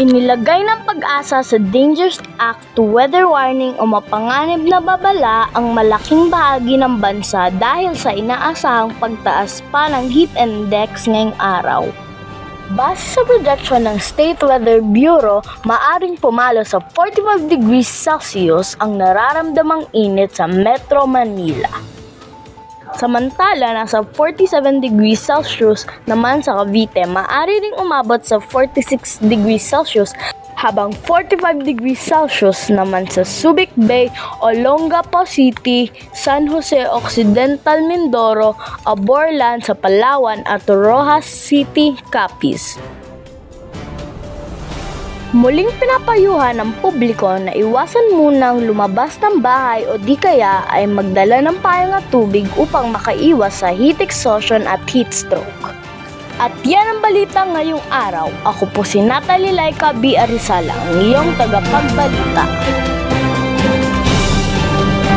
Inilagay ng Pag-asa sa Dangers Act to weather warning o mapanganib na babala ang malaking bahagi ng bansa dahil sa inaasahang pagtaas pa ng heat index ngayong araw. Base sa projection ng State Weather Bureau, maaring pumalo sa 45 degrees Celsius ang nararamdamang init sa Metro Manila. Samantala, nasa 47 degrees Celsius naman sa Cavite, maaari ring umabot sa 46 degrees Celsius habang 45 degrees Celsius naman sa Subic Bay, Olongapo City, San Jose Occidental, Mindoro, Aborlan sa Palawan at Rojas City, Capiz. Muling pinapayuhan ng publiko na iwasan munang lumabas ng bahay o di kaya ay magdala ng payong at tubig upang makaiwas sa heat exhaustion at heat stroke. At yan ang balita ngayong araw. Ako po si Natalie Laika B. Arizala, ang iyong tagapagbalita.